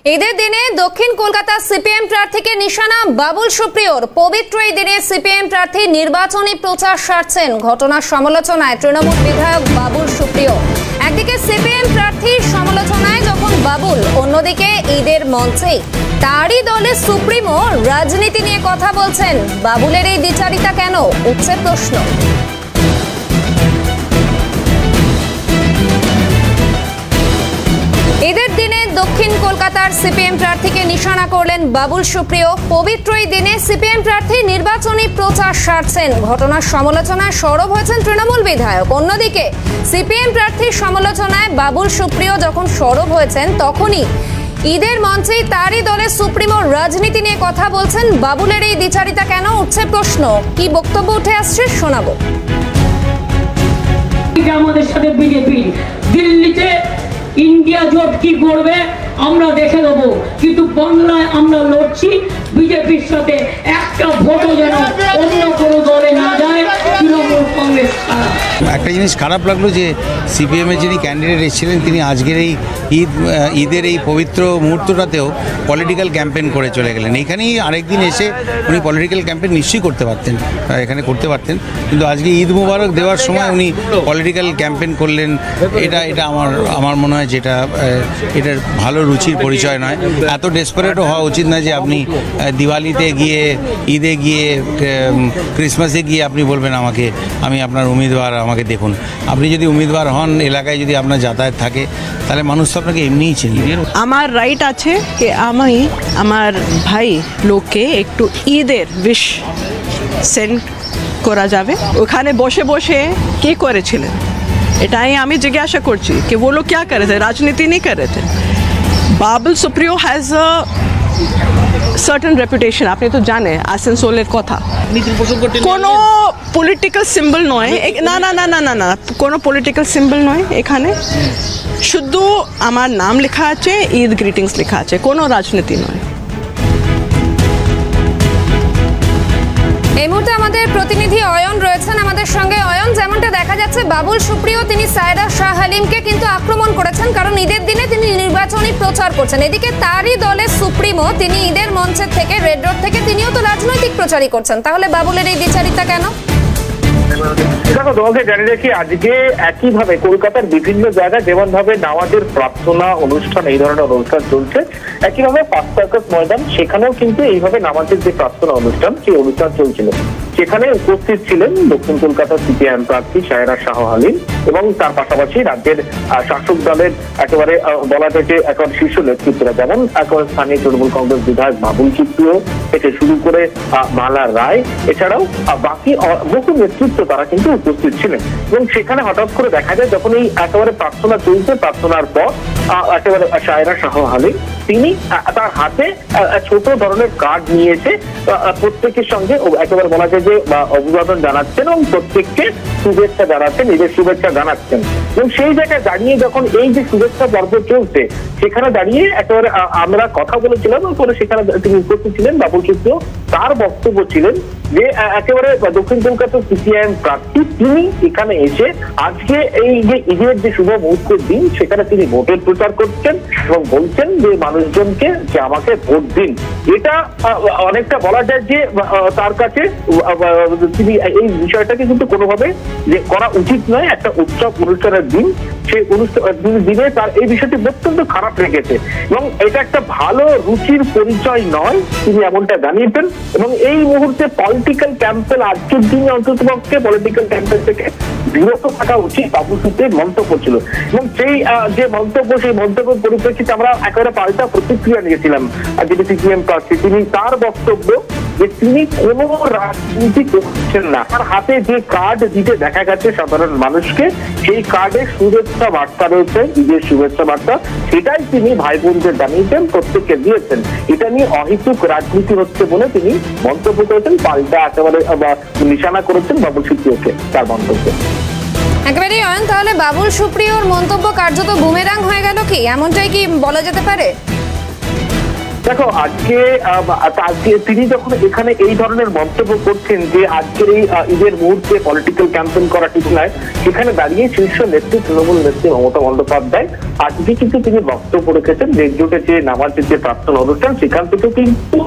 ঈদের দিনে দক্ষিণ কলকাতা সিপিএম প্রার্থীকে নিশানা বাবুল সুপ্রিয়র। পবিত্র এই দিনে সিপিএম প্রার্থী নির্বাচনী প্রচার সারছেন। ঘটনার সমালোচনায় তৃণমূল বিধায়ক বাবুল সুপ্রিয়। একদিকে সিপিএম প্রার্থীর সমালোচনায় যখন বাবুল, অন্যদিকে ঈদের মঞ্চে তারই দলের সুপ্রিমো রাজনীতি নিয়ে কথা বলছেন। বাবুলের এই দ্বিচারিতা কেন উঠছে প্রশ্ন। ঈদের দিনে দক্ষিণ কলকাতার সিপিএম প্রার্থীকে নিশানা করলেন বাবুল সুপ্রিয়। পবিত্র এই দিনে সিপিএম প্রার্থী নির্বাচনী প্রচার সারছেন। ঘটনার সমালোচনায় সরব হয়েছেন তৃণমূল বিধায়ক। অন্যদিকে সিপিএম প্রার্থীর সমালোচনায় বাবুল সুপ্রিয় যখন সরব হয়েছেন, তখনই ঈদের মঞ্চেই তারই দলের সুপ্রিমো রাজনীতি নিয়ে কথা বলছেন। বাবুলের এই দ্বিচারিতা কেন উঠছে প্রশ্ন। কি বক্তব্য উঠে আসছে শোনাবো। আমাদের সাথে বিজেপি দিল্লিতে ইন্ডিয়া জোট কি করবে আমরা দেখে দেবো, কিন্তু বাংলায় আমরা লড়ছি বিজেপির সাথে। একটা ভোটও যেন অন্য কোনো দলে না যায়, তৃণমূল কংগ্রেস ছাড়া। একটা জিনিস খারাপ লাগলো যে সিপিএমের যিনি ক্যান্ডিডেট এসেছিলেন, তিনি আজকের এই ঈদের এই পবিত্র মুহূর্তটাতেও পলিটিক্যাল ক্যাম্পেইন করে চলে গেলেন। এইখানেই আরেকদিন এসে উনি পলিটিক্যাল ক্যাম্পেইন নিশ্চয়ই করতে পারতেন, এখানে করতে পারতেন, কিন্তু আজকে ঈদ মুবারক দেওয়ার সময় উনি পলিটিক্যাল ক্যাম্পেইন করলেন। এটা আমার মনে হয় যেটা এটার ভালো রুচির পরিচয় নয়। এত ডেসপারেটও হওয়া উচিত নয় যে আপনি দিওয়ালিতে গিয়ে, ঈদে গিয়ে, ক্রিসমাসে গিয়ে আপনি বলবেন আমি আপনার উম্মিদবার, আমাকে দেখুন। আপনি যদি উম্মিদবার হন, এলাকায় যদি আপনার যাতায়াত থাকে, তাহলে মানুষ তো আপনাকে এমনিই চিনি। আমার রাইট আছে যে আমি আমার ভাই লোককে একটু ঈদের উইশ সেন্ড করা যাবে। ওখানে বসে বসে কি করেছিলেন এটাই আমি জিজ্ঞাসা করছি कि वो लोग क्या कर रहे थे, राजनीति नहीं कर रहे थे। Babul Supriyo has a certain reputation, আপনি তো জানে আসানসোলের কথা। কোনো পলিটিক্যাল সিম্বল নয়, না না না না না না কোনো পলিটিক্যাল সিম্বল নয়। এখানে শুধু আমার নাম লেখা আছে, ঈদ গ্রিটিংস লেখা আছে, কোনো রাজনীতি নয়। এই মুহূর্তে আমাদের প্রতিনিধি অয়ন রয়েছেন আমাদের সঙ্গে। অয়ন, যেমনটা দেখা যাচ্ছে বাবুল সুপ্রিয় তিনি সায়রা শাহ হালিমকে কিন্তু আক্রমণ করেছেন, কারণ ঈদের দিনে তিনি নির্বাচনী প্রচার করছেন। এদিকে তারই দলের সুপ্রিমো তিনি ঈদের মঞ্চের থেকে, রেড রোড থেকে তিনিও তো রাজনৈতিক প্রচারই করছেন। তাহলে বাবুলের এই দ্বিচারিতা কেন? দেখো, তোমাকে জানিয়ে রাখি, আজকে একইভাবে কলকাতার বিভিন্ন জায়গায় যেমন ভাবে নামাজের প্রার্থনা অনুষ্ঠান, এই ধরনের অনুষ্ঠান চলছে, একইভাবে ফার্স্ট সার্কাস ময়দান, সেখানেও কিন্তু এইভাবে নামাজের যে প্রার্থনা অনুষ্ঠান, সেই অনুষ্ঠান চলছিল। সেখানে উপস্থিত ছিলেন দক্ষিণ কলকাতার সিপিএম প্রার্থী সায়রা শাহ হালিম এবং তার পাশাপাশি রাজ্যের শাসক দলের একেবারে বলা যায় যে একেবারে শীর্ষ নেতৃত্বরা, যেমন একেবারে স্থানীয় তৃণমূল কংগ্রেস বিধায়ক বাবুল সুপ্রিয় থেকে শুরু করে মালা রায়, এছাড়াও বাকি বহু নেতৃত্ব তারা কিন্তু উপস্থিত ছিলেন। এবং সেখানে হঠাৎ করে দেখা যায় যখন এই একেবারে প্রার্থনা চলছে, প্রার্থনার পর একেবারে সায়রা শাহ হালিম তিনি তার হাতে ছোট ধরনের কার্ড নিয়েছে, প্রত্যেকের সঙ্গে একেবারে বলা যায় যে অভিবাদন জানাচ্ছেন এবং প্রত্যেককে শুভেচ্ছা জানাচ্ছেন, নিজের শুভেচ্ছা জানাচ্ছেন। এবং সেই জায়গায় দাঁড়িয়ে যখন এই যে শুভেচ্ছা পর্ব চলছে, সেখানে দাঁড়িয়ে একেবারে আমরা কথা বলেছিলাম, পরে সেখানে তিনি উপস্থিত ছিলেন বাবুল সুপ্রিয়। তার বক্তব্য ছিলেন যে একেবারে দক্ষিণ কলকাতার সিপিআইএম প্রার্থী তিনি এখানে এসে আজকে এই যে ঈদের যে শুভ মুহূর্তের দিন, সেখানে তিনি ভোটের প্রচার করছেন এবং বলছেন যে মানুষজনকে যে আমাকে ভোট দিন। এটা অনেকটা বলা যায় যে তার কাছে তিনি এই বিষয়টাকে কিন্তু কোনোভাবে যে করা উচিত নয়। একটা উৎসব অনুষ্ঠানের দিন, সেই দিনে তার এই বিষয়টি অত্যন্ত খারাপ লেগেছে এবং এটা একটা ভালো রুচির পরিচয় নয়, তিনি এমনটা জানিয়েছেন। এবং এই মুহূর্তে পলিটিক্যাল ক্যাম্পেন, আজকের দিনে অন্ততপক্ষে পলিটিক্যাল ক্যাম্পেন থেকে বিরত থাকা উচিত বাবুল সুপ্রিয়র মন্তব্য ছিল। এবং সেই যে মন্তব্য, সেই মন্তব্যের পরিপ্রেক্ষিতে আমরা একেবারে পাল্টা প্রতিক্রিয়া নিয়েছিলাম। যেটি সিপিএম প্রার্থী, তিনি তার বক্তব্য যে তিনি কোনো রাজনীতি করছেন না। তার হাতে যে কার্ড দিতে দেখা গেছে সাধারণ মানুষকে, সেই কার্ডে শুভেচ্ছা বার্তা রয়েছে, ঈদের শুভেচ্ছা বার্তা, সেটাই তিনি ভাই বোনদের জানিয়েছেন, প্রত্যেককে দিয়েছেন। এটা নিয়ে অহেতুক রাজনীতি হচ্ছে বলে তিনি মন্তব্য করেছেন, পাল্টা একেবারে নিশানা করেছেন বাবুল সুপ্রিয়কে তার মন্তব্য। একেবারেই অয়ন, তাহলে বাবুল সুপ্রিয়র মন্তব্য কার্যত বুমেরাং হয়ে গেল কি, এমনটাই কি বলা যেতে পারে? দেখো আজকে তিনি যখন এখানে এই ধরনের মন্তব্য করছেন যে আজকের এই ঈদের মুহূর্তে পলিটিক্যাল ক্যাম্পেইন করা ঠিক নয়, সেখানে দাঁড়িয়ে শীর্ষ নেত্রী তৃণমূল নেত্রী মমতা বন্দ্যোপাধ্যায় আজকে কিন্তু তিনি বক্তব্য রেখেছেন রেডিওতে যে নামাজের যে প্রার্থনা অনুষ্ঠান সেখান থেকে কিন্তু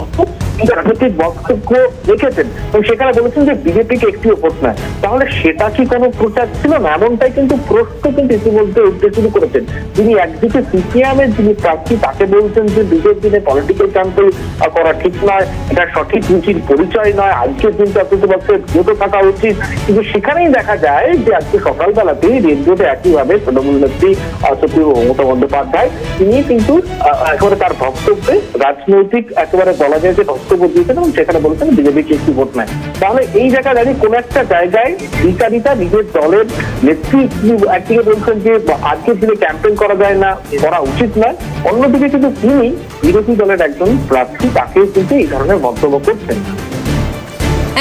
রাজনৈতিক বক্তব্য রেখেছেন এবং সেখানে বলেছেন যে বিজেপিকে একটিও ভোট নয়। তাহলে সেটা কি কোনো প্রচার ছিল না? এমনটাই কিন্তু প্রশ্ন কিন্তু ইতিমধ্যে উঠতে শুরু করেছেন। তিনি একদিকে সিপিএমের যিনি প্রার্থী তাকে বলছেন যে বিগত দিনে পলিটিক্যাল ক্যাম্পেইন করা ঠিক নয়, এটা সঠিক রুচির পরিচয় নয়, আজকের দিনটা অন্তত পক্ষে বিরত থাকা উচিত। কিন্তু সেখানেই দেখা যায় যে আজকে সকালবেলাতেই রেডিওতে একইভাবে তৃণমূল নেত্রী সুপ্রিমো মমতা বন্দ্যোপাধ্যায় তিনি কিন্তু একেবারে তার বক্তব্যে রাজনৈতিক একেবারে বলা যায় যে বক্তব্য দিয়েছেন এবং সেখানে বলেছেন বিজেপিকে একটি ভোট নেয়। তাহলে এই জায়গায় দাঁড়িয়ে কোন একটা জায়গায় বিচারিতা নিজের দলের নেত্রী একদিকে বলছেন যে আজকের দিনে ক্যাম্পেইন করা যায় না, করা উচিত নয়, অন্যদিকে কিন্তু তিনি বিরোধী দলের একজন প্রার্থী তাকেও কিন্তু এই ধরনের মন্তব্য করছেন।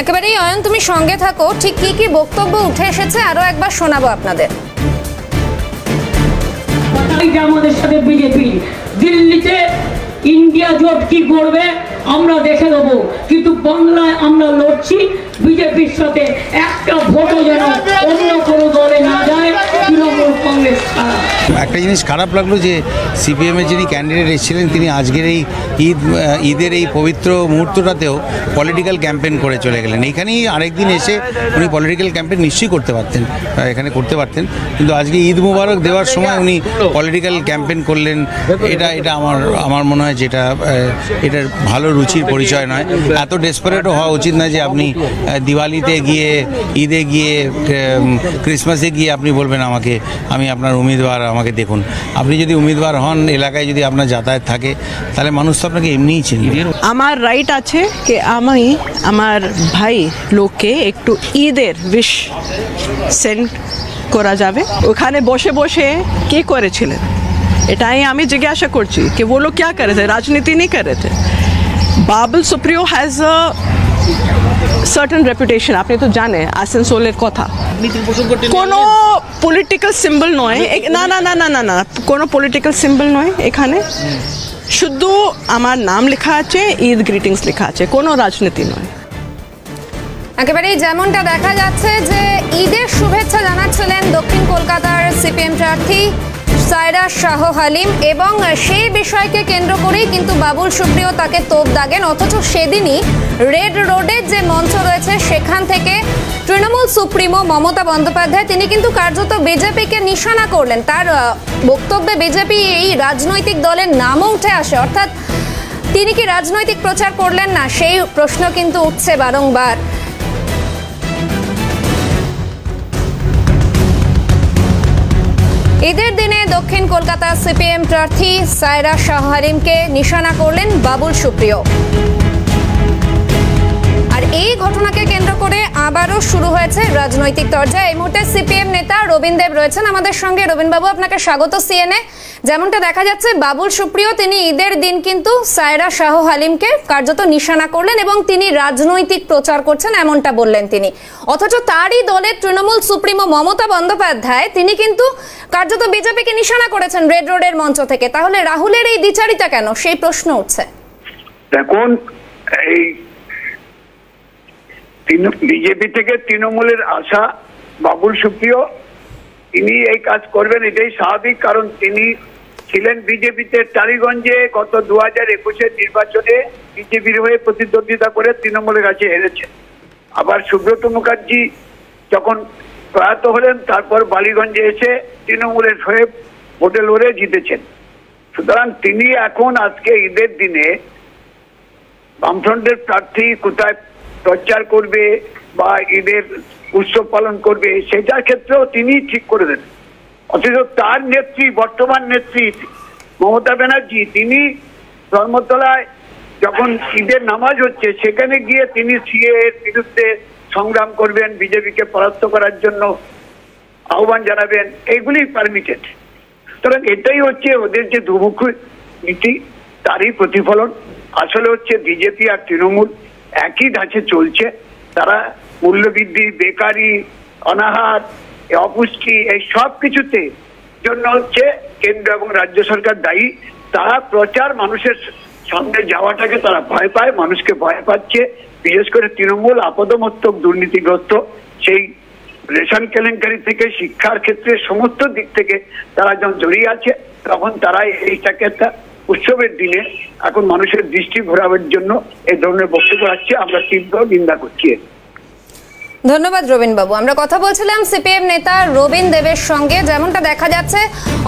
একেবারেই অয়ন, তুমি সঙ্গে থাকো। ঠিক কি কি বক্তব্য উঠে এসেছে আরো একবার শোনাবো আপনাদের। আমাদের সাথে বিজেপি দিল্লিতে ইন্ডিয়া জোট কি করবে আমরা দেখে দেবো, কিন্তু বাংলায় আমরা লড়ছি বিজেপির সাথে, একটা ভোটও যেন অন্য কোনো দলে না যায়, তৃণমূল কংগ্রেস ছাড়া। একটা জিনিস খারাপ লাগলো যে সিপিএমের যিনি ক্যান্ডিডেট এসেছিলেন তিনি আজকের এই ঈদের এই পবিত্র মুহূর্তটাতেও পলিটিক্যাল ক্যাম্পেইন করে চলে গেলেন। এইখানেই আরেকদিন এসে উনি পলিটিক্যাল ক্যাম্পেইন নিশ্চয়ই করতে পারতেন, এখানে করতে পারতেন, কিন্তু আজকে ঈদ মুবারক দেওয়ার সময় উনি পলিটিক্যাল ক্যাম্পেইন করলেন। এটা আমার মনে হয় যেটা এটার ভালো রুচির পরিচয় নয়। এত ডেসপারেটও হওয়া উচিত নয় যে আপনি দিওয়ালিতে গিয়ে, ঈদে গিয়ে, ক্রিসমাসে গিয়ে আপনি বলবেন আমি আপনার উম্মিদবার, আমাকে দেখুন। আপনি যদি উম্মিদবার হন, এলাকায় যদি আপনার যাতায়াত থাকে, তাহলে মানুষ তো আপনাকে এমনিই চিনি। আমার রাইট আছে যে আমি আমার ভাই লোককে একটু ঈদের উইশ সেন্ড করা যাবে। ওখানে বসে বসে কি করেছিলেন এটাই আমি জিজ্ঞাসা করছি कि वो लोग क्या कर रहे थे, राजनीति नहीं कर रहे थे। Babul Supriyo has a certain reputation, আপনি তো জানেন আসানসোলের কথা। কোনো পলিটিক্যাল সিম্বল নয়, না না না না না না কোনো পলিটিক্যাল সিম্বল নয়। এখানে শুধু আমার নাম লেখা আছে, ঈদ গ্রিটিংস লেখা আছে, কোনো রাজনীতি নয়। একেবারেই যেমনটা দেখা যাচ্ছে যে ঈদের শুভেচ্ছা জানাচ্ছিলেন দক্ষিণ কলকাতার সিপিএম প্রার্থী সায়রা শাহ হালিম এবং সেই বিষয়কে কেন্দ্র করেই কিন্তু বাবুল সুপ্রিয় তাকে তোপ দাগেন। অথচ সেদিনই রেড রোডের যে মঞ্চ রয়েছে সেখান থেকে তৃণমূল সুপ্রিমো মমতা বন্দ্যোপাধ্যায় তিনি কিন্তু কার্যত বিজেপিকে নিশানা করলেন। তার বক্তব্যে বিজেপি এই রাজনৈতিক দলের নামও উঠে আসে, অর্থাৎ তিনি কি রাজনৈতিক প্রচার করলেন না সেই প্রশ্ন কিন্তু উঠছে বারংবার। ঈদের দিনে দক্ষিণ কলকাতা সিপিএম প্রার্থী সায়রা শাহ হালিমকে নিশানা করলেন বাবুল সুপ্রিয়। আর এই ঘটনাকে কেন্দ্র করে আবারও শুরু হয়েছে রাজনৈতিক তরজা। এই মুহূর্তে সিপিএম নেতা রবীন দেব রয়েছেন আমাদের সঙ্গে। রবীন বাবু, আপনাকে স্বাগত সিএনএ। যেমনটা দেখা যাচ্ছে বাবুল সুপ্রিয় তিনি ঈদের দিন কিন্তু সায়রা শাহ হালিমকে কার্যত নিশানা করলেন এবং তিনি রাজনৈতিক প্রচার করছেন এমনটা বললেন তিনি। অথচ তারই দলের তৃণমূল সুপ্রিমো মমতা বন্দ্যোপাধ্যায় তিনি কিন্তু কার্যত বিজেপিকে নিশানা করেছেন রেড রোডের মঞ্চ থেকে। তাহলে রাহুলের এই দ্বিচারিতা কেন, সেই প্রশ্ন উঠছে। দেখুন, এই বিজেপি থেকে তৃণমূলের আশা বাবুল সুপ্রিয় তিনি এই কাজ করবেন, এটাই স্বাভাবিক। কারণ তিনি ছিলেন বিজেপিতে টালিগঞ্জে গত 2021-এর নির্বাচনে বিজেপির হয়ে প্রতিদ্বন্দ্বিতা করে তৃণমূলের কাছে হেরেছেন। আবার সুব্রত মুখার্জি যখন প্রয়াত হলেন তারপর বালিগঞ্জে এসে তৃণমূলের হয়ে ভোটে লড়ে জিতেছেন। সুতরাং তিনি এখন আজকে ঈদের দিনে বামফ্রন্টের প্রার্থী কোথায় প্রচার করবে বা ঈদের উৎসব পালন করবে সেটার ক্ষেত্রেও তিনি ঠিক করে দেন। অথচ তার নেত্রী, বর্তমান নেত্রী মমতা ব্যানার্জি, তিনি ধর্মতলায় যখন ঈদের নামাজ হচ্ছে সেখানে গিয়ে তিনি সিএ এর বিরুদ্ধে সংগ্রাম করবেন, বিজেপিকে পরাস্ত করার জন্য আহ্বান জানাবেন, এইগুলি পারমিটেড। সুতরাং এটাই হচ্ছে ওদের যে দুমুখী নীতি, তারই প্রতিফলন। আসলে হচ্ছে বিজেপি আর তৃণমূল একই ধাঁচে চলছে। তারা মূল্যবৃদ্ধি, বেকারি, অনাহার, অপুষ্টি এই সব কিছুতে জন্য হচ্ছে কেন্দ্র এবং রাজ্য সরকার দায়ী। তারা প্রচার মানুষের সামনে যাওয়াটাকে তারা ভয় পায়, মানুষকে ভয় পাচ্ছে। বিশেষ করে তৃণমূল আপাদমস্তক দুর্নীতিগ্রস্ত, সেই রেশন কেলেঙ্কারি থেকে শিক্ষার ক্ষেত্রে সমস্ত দিক থেকে তারা যখন জড়িয়ে আছে, তখন তারা এইটাকে একটা উৎসবের দিনে এখন মানুষের দৃষ্টি ঘোরাবার জন্য এই ধরনের বক্তব্য রাখছে। আমরা তীব্র নিন্দা করছি। ধন্যবাদ রবীন বাবু। আমরা কথা বলছিলাম সিপিএম নেতা রবীন দেবের সঙ্গে। যেমনটা দেখা যাচ্ছে,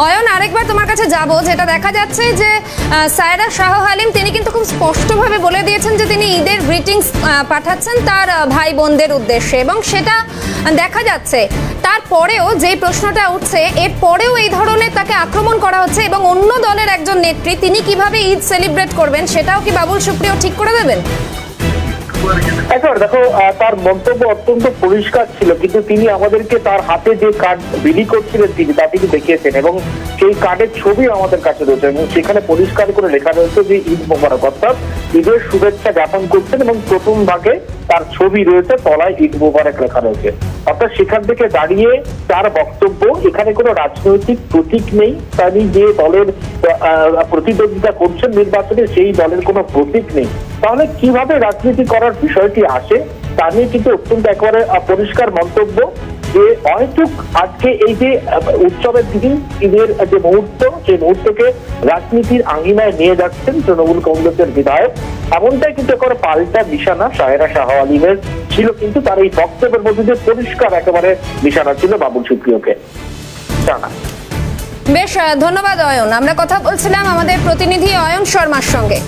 অয়ন আরেকবার তোমার কাছে যাব, যেটা দেখা যাচ্ছে যে সায়রা শাহ হালিম তিনি কিন্তু খুব স্পষ্টভাবে বলে দিয়েছেন যে তিনি ঈদের গ্রিটিংস পাঠাচ্ছেন তার ভাই বোনদের উদ্দেশ্যে, এবং সেটা দেখা যাচ্ছে। তারপরেও যেই প্রশ্নটা উঠছে, এর পরেও এই ধরনের তাকে আক্রমণ করা হচ্ছে, এবং অন্য দলের একজন নেত্রী তিনি কিভাবে ঈদ সেলিব্রেট করবেন সেটাও কি বাবুল সুপ্রিয় ঠিক করে দেবেন? একবার দেখো, তার মন্তব্য অত্যন্ত পরিষ্কার ছিল, কিন্তু তিনি আমাদেরকে তার হাতে যে কার্ড বিলি করছিলেন তা তিনি দেখিয়েছেন, এবং সেই কার্ডের ছবি আমাদের কাছে রয়েছে, এবং সেখানে পরিষ্কার করে লেখা রয়েছে যে ঈদ মোবারক, অর্থাৎ ঈদের শুভেচ্ছা জ্ঞাপন করছেন, এবং প্রথম ভাগে তার ছবি রয়েছে, তলায় ঈদ মোবারক লেখা রয়েছে। অর্থাৎ সেখান থেকে দাঁড়িয়ে তার বক্তব্য, এখানে কোনো রাজনৈতিক প্রতীক নেই, তিনি যে দলের প্রতিদ্বন্দ্বিতা করছেন নির্বাচনে সেই দলের কোনো প্রতীক নেই, তাহলে কিভাবে রাজনীতি করার বিষয়টি আসে তা নিয়ে কিন্তু অত্যন্ত একেবারে পরিষ্কার মন্তব্য যে হয়তো আজকে এই যে উৎসবের দিন ঈদের যে মুহূর্ত, সেই মুহূর্তকে রাজনীতির আঙিনায় নিয়ে যাচ্ছেন তৃণমূল কংগ্রেসের বিধায়ক, এমনটাই কিন্তু একেবারে পাল্টা নিশানা সায়রা শাহ আলিমের ছিল। কিন্তু তার এই বক্তব্যের মধ্যে যে পরিষ্কার একেবারে নিশানা ছিল বাবুল সুপ্রিয়কে জানা। বেশ, ধন্যবাদ অয়ন। আমরা কথা বলছিলাম আমাদের প্রতিনিধি অয়ন শর্মার সঙ্গে।